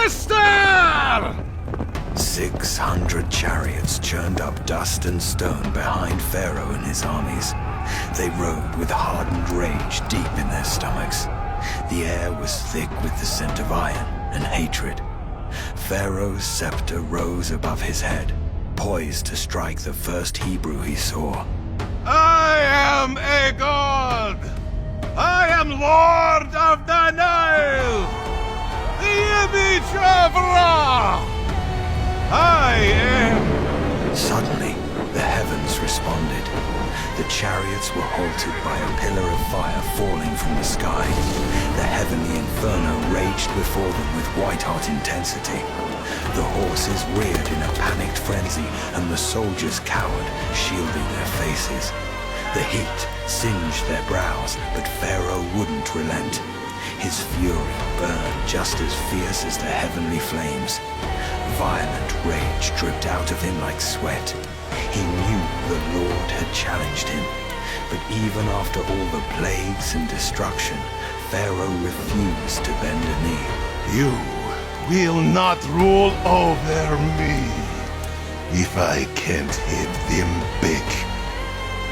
Master! 600 chariots churned up dust and stone behind Pharaoh and his armies. They rode with hardened rage deep in their stomachs. The air was thick with the scent of iron and hatred. Pharaoh's scepter rose above his head, poised to strike the first Hebrew he saw. I am a god! I am Lord of the Nile! The image of Ra! I am... Suddenly, the heavens responded. The chariots were halted by a pillar of fire falling from the sky. The heavenly inferno raged before them with white-hot intensity. The horses reared in a panicked frenzy, and the soldiers cowered, shielding their faces. The heat singed their brows, but Pharaoh wouldn't relent. His fury burned just as fierce as the heavenly flames. Violent rage dripped out of him like sweat. He knew the Lord had challenged him, but even after all the plagues and destruction, Pharaoh refused to bend a knee. You will not rule over me. If I can't hit them big,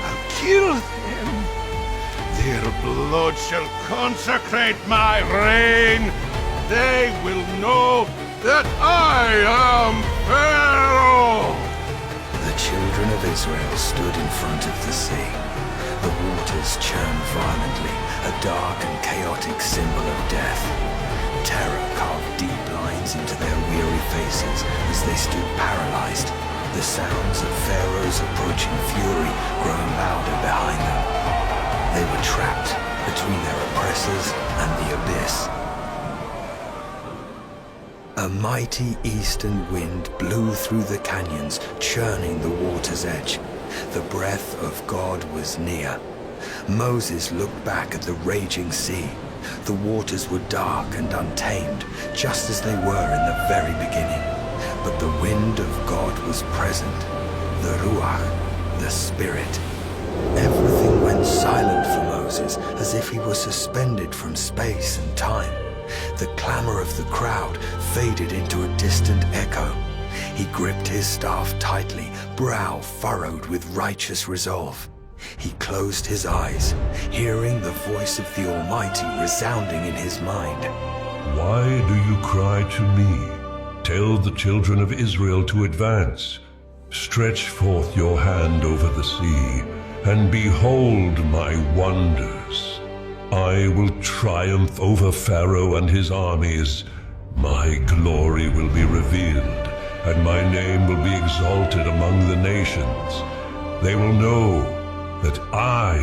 I'll kill them. Their blood shall consecrate my reign. They will know that I am Pharaoh. The children of Israel stood in front of the sea. The waters churned violently, a dark and chaotic symbol of death. Terror carved deep lines into their weary faces as they stood paralyzed, the sounds of Pharaoh's approaching fury growing louder behind them. They were trapped between their oppressors and the abyss. A mighty eastern wind blew through the canyons, churning the water's edge. The breath of God was near. Moses looked back at the raging sea. The waters were dark and untamed, just as they were in the very beginning. But the wind of God was present, the Ruach, the Spirit. Everything went silent for Moses, as if he was suspended from space and time. The clamor of the crowd faded into a distant echo. He gripped his staff tightly, brow furrowed with righteous resolve. He closed his eyes, hearing the voice of the Almighty resounding in his mind. Why do you cry to me? Tell the children of Israel to advance. Stretch forth your hand over the sea, and behold my wonders. I will triumph over Pharaoh and his armies. My glory will be revealed, and my name will be exalted among the nations. They will know that I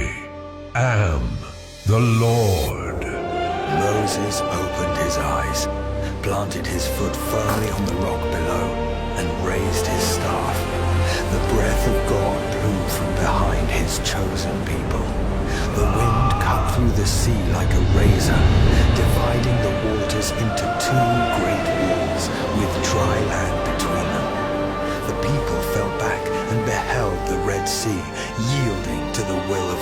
am the Lord. Moses opened his eyes, planted his foot firmly on the rock below, and raised his staff. The breath of God blew from behind his chosen people. The wind cut through the sea like a razor, dividing the waters into two great walls with dry land between them. The people fell back and beheld the Red Sea yielding to the will of